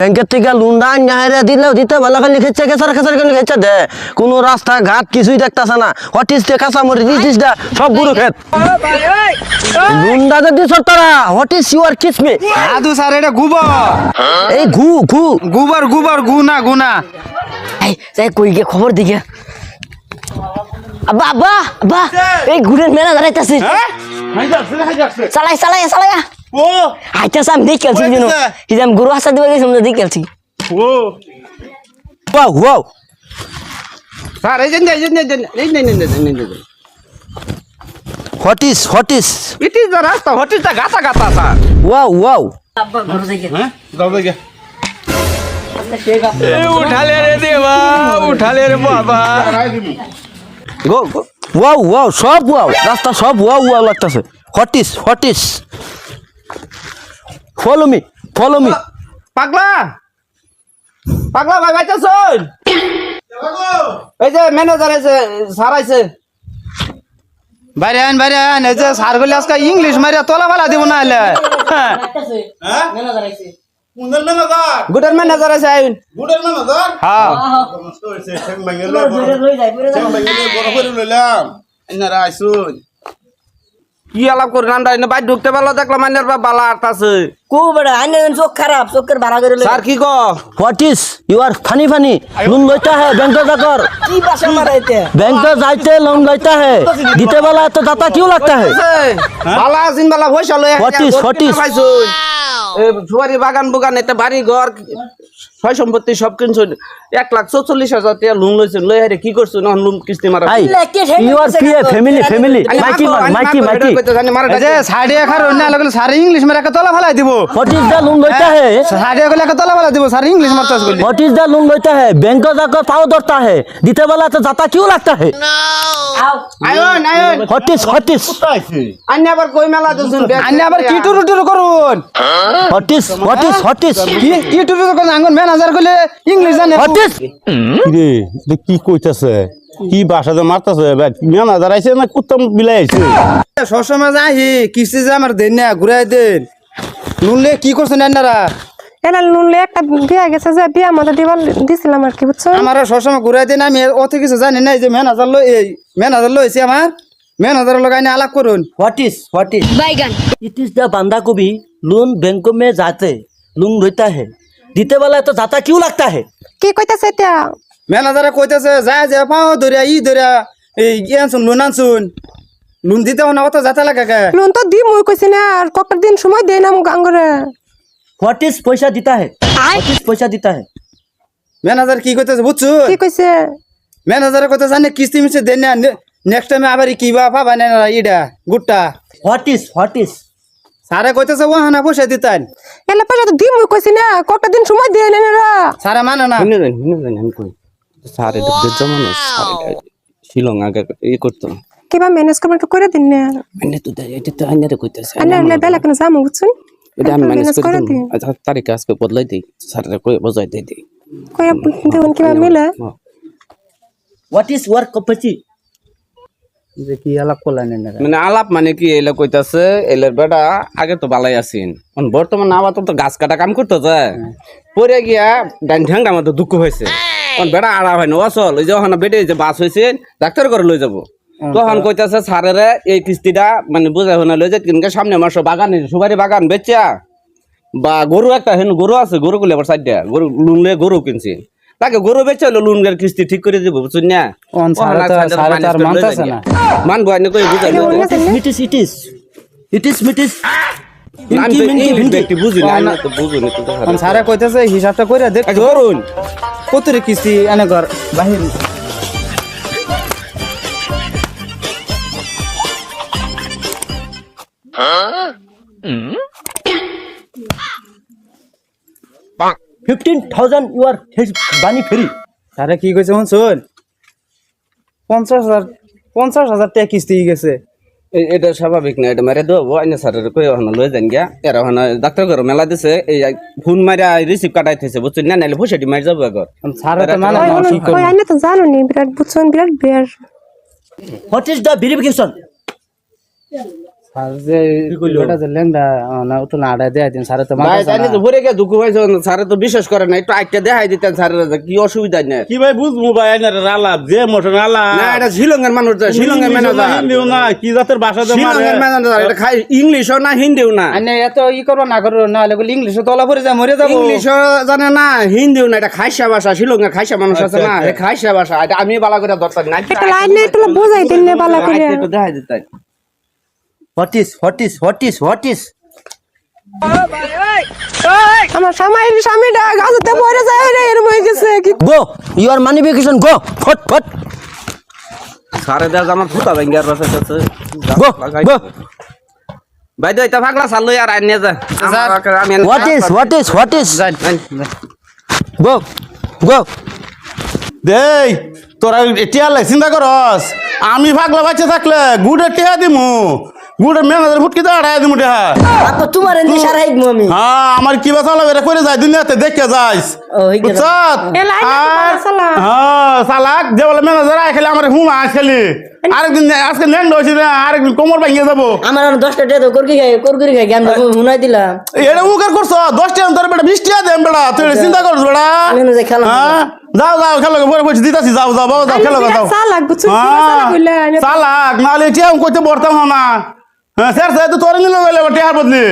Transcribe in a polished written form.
ব্যাংকের থেকে লোন দান নাহারে দিলেও দিতে ভালো করে লিখেছে কেসার কেসার করে লিখেছে দে কোনো রাস্তা ঘাট কিছুই দেখতাছে না হটিস তে কাঁচামরি দিস দা সব গুরু খেত লোন দাদা দিছ তারা হটিস ইউর কিসমি দাদু স্যার এটা গোবর এই ঘু ঘু গোবর গোবর গুনা গুনা এই যাই কই গে খবর দিকে আব্বা আব্বা আব্বা এই ঘুরের মেলা দাঁড়াইতাছে চালাই চালাই চালাই ও আইতাছে আমি দেখ খেলছি দিন এই আমি গরু হাসা দিবা গেছি আমি দেখ খেলছি ও ওয়াও ওয়াও স্যার এই যে হটিস ইট ইজ দ্য রাস্তা হোয়াট ইজ দ্য গাতা গাতা স্যার ওয়াও ওয়াও আব্বা ঘর থেকে হ্যাঁ যাও দেখে উঠালে রে দেবা উঠালে রে বাবা গো গো ওয়াও ওয়াও সব ওয়াও রাস্তা সব ওয়াও ওয়াও লাগতাছে হটিস ফলো মি পাগলা পাগলা ভাই বাইতাছন এই যে ম্যানেজার আছে স্যার আছে বাইরে আন এই যে স্যার গুলি আজকে ইংলিশ মারিয়া তোলা বালা দিব না হলে গুডের ম্যানেজার আছে আইন হ্যাঁ কি আলাপ করেন আমরা এনে বাইরে ঢুকতে পারলো দেখলাম আইনের বালা আটতাছে কো বড় আইনে চোখ খারাপ চোখের ভাড়া করে স্যার কি কো হটিস ইউ আর ফানি लोन लेता है बैंक जाकर কি বাসা মারাইতে बैंक जाते लोन लेता है जीते वाला तो दाता क्यों लगता है বালা আছিন বালা পয়সা লয় হটিস। সুয়ারি বাগান বুগান এটা বাড়ি ঘর সয় সম্পত্তি সব কিনছুন 1,44,000 টাকা লোন লইছেন লই হারে কি করছুন এখন লোন কিস্তি মারা हाय यू आर फैमिली माइकी এই যে সাড়ে 11 না লাগলে সারে ইংলিশ মেরে একটা তলা ফেলাই দিব व्हाट इज द लोन लेता है সাড়ে গলে একটা তলা ফেলাই দিব সারে ইংলিশ মারতাছ বলি व्हाट इज द लोन लेता है बैंक जाकर पाव धरता है जीते वाला तो दाता क्यों लगता है আয়ন हटिस আন্নে আবার কই মেলা দছুন আন্নে আবার কি টুরু টুরু করুন हटिस কি টুরু করুন আঙ্গন ম্যানেজার কইলে ইংলিশ জানে हटिस রে কি কইতাছে কি বাসাতে মারতাছে মেনা দাঁড়াইছে না কুত্তাম বিলাই আইছে সবসময় যাই কিস্তি যে আমার দেন না ঘুরাই দেন নুনলে কি করছেন আপনারা এলা নুনলে একটা বিয়া গেছে যে বিয়া মধ্যে দিবার দিছিলাম আর কি বুঝছো আমারও সবসময় ঘুরাই দেন আমি অত কিছু জানি না যে ম্যানেজার লইছে আমার ম্যানেজারের লগাই না আলাপ করুন हटिस इट इज द बंदा को भी लोन बैंक में जाते लोन लेता है जीते वाला तो दाता क्यों लगता है কি কইতাছে এটা ম্যানেজারে কইতেছে যা পাও ধরিয়া এই আনছুন লোন আনছুন লোন দিতে না অত যাতে লাগে কে লোন তো দি মই কইছি না আর কত দিন সময় দেই না গাঙ্গরে हटिस पैसा देता है हटिस पैसा देता है ম্যানেজার কি কইতেছে বুঝছো কি কইছে ম্যানেজারে কইতেছে জানি কিস্তি মিছে দেন না নেক্সট টাইম আবার কি বা পাবা না ইডা গুট্টা हटिस সারে কইতেছে ওহানা পয়সা দিতেন এলা পয়সা তো দি মই কইছি না কত দিন সময় দেই না রা সারা মানে না সারে দেখতে মানুষ শিলং আগে ই করতো কিবা ম্যানেজ করব একটু করে দিন না মানে তো এটা তো আইনারে কইতাছে আন্না বেলা কেন যামু বুঝছেন এটা আমি ম্যানেজ করে দিন। দিই আচ্ছা তারিখ আজকে বদলাই দেই সারে কই বজাই দেই দেই কইয়া দেন কিবা মিলে व्हाट इज वर्क कैपेसिटी যে কি আলাপ করলেন না মানে আলাপ মানে কি এলা কইতাছে এলার বেটা আগে তো বালাই আছেন বর্তমান আবার তো গাছ কাটা কাম করতে যায় পরে গিয়া ডান ঠ্যাংটা আমার তো দুঃখ হয়েছে বেটা আড়া হয় না আসল ওই যে ওখানে বেটে যে বাস হয়েছে ডাক্তার করে লই যাবো তখন কইতাছে সারেরে এই কিস্তিটা মানে বুঝাই হনা লই যায় কিনকে সামনে মাস বাগানে সুপারি বাগান বেচা বা গরু একটা হেন গরু আছে গরু গুলি আবার সাইড দেয়া গরু লোন লয়ে গরু কিনছি তাকে গরু বেচে হলো লোনের কিস্তি ঠিক করে দিব বুঝছেন না মানবো আইনে কই বুঝাই इट इज বুঝি না তো বুঝুন সারে কইতেছে হিসাবটা কইরা দেখ ধরুন কত রে কিস্তি এনে ঘর বাহির $15,000 you are his bunny free সারে কি কইছে শুন 50,000 টাকা কিস্তি গেছে এটা স্বাভাবিক না এটা মারে দেবো আইনে স্যারের কই ওখানে লই যান গিয়া এরা ওখানে ডাক্তার ঘর মেলা দিছে এই ফোন মারিয়া রিসিভ কাটাইতেছে বুঝছেন না নাইলে পয়সাটি মারি যাবো একবার সারে তো মানে কি কই আইনা তো জানো নি বিরাট বুঝছেন বিরাট বের what is the verification আর যে বেটা যে লেন্দা না ও তো না আড়াই দেয় দিন সারে তো ভাই মাথা জানি তো ভরে গিয়ে দুঃখ হয়েছে স্যারে তো বিশ্বাস করে না একটু আইটা দেখাই দিতেন স্যারের কি অসুবিধা নেই কি ভাই বুঝবো ভাই আইনার আলাপ যে মোটর আলাপ না এটা শিলংয়ের মানুষ যায় শিলংয়ের ম্যানেজার হিন্দিও না কি জাতের ভাষা যে মারে শিলংয়ের ম্যানেজার এটা খাই ইংলিশও না হিন্দিও না আনে এত ই করো না করো না হলে বলি ইংলিশে তলা পড়ে যায় মরে যাবো ইংলিশও জানে না হিন্দিও না এটা খাইসা ভাষা শিলংয়ের খাইসা মানুষ আছে না এই খাইসা ভাষা এটা আমি বালা করে দরকার নাই একটা লাইন নিয়ে একটু বুঝাই দিন না বালা করে একটু দেখাই দিতেন হোয়াট ইজ আমার স্বামীটা গাছতে পড়ে যায় রে এরম হয়ে গেছে কি গো ইউর মানি ভ্যাকেশন গো ফট ফট সারে দেওয়া আমার ফুটা ভেঙ্গার রসে আছে গো গো ভাই তো এটা ফাগলা চালু আর আইন নিয়ে যা আমি হোয়াট ইজ গো গো দেই তোরা টিয়া লাই চিন্তা করস আমি পাগলা বাচ্চা থাকলে গুড়ের টিয়া দিমু গুড়ের ম্যানেজার ফুটকি তো আড়াই দিমু টিয়া আপা তোমার এনে সারাই আমি হ্যাঁ আমার কি বাসা লাগে করে যায় দুনিয়াতে দেখে যাইস ও হই গেল বুঝছত এ লাইন চালা হ্যাঁ সালাক যে বলে ম্যানেজার আই খেলে আমার হুম আজ খেলি আরেকদিন আজকে ন্যান্ড হয়েছি না আরেকদিন কোমর ভাঙিয়ে যাবো আমার আর 10টা টাকা তো করকি খাই আমি হুনাই দিলাম এটা উকার করছ 10 টাকা তোর বেটা 20 টাকা দেন বেটা তুই চিন্তা করছ বেটা আমি যাই খেলাম হ্যাঁ যাও যাও খেলো পরে বসে দিতাছি যাও যাও বাবা যাও খেলো যাও চালাক বুঝছো চালা কইলা চালাক নাহলে টিয়া কইতে বর্তাম না হ্যাঁ স্যার স্যার তো তোর নিলে টিয়ার বদলি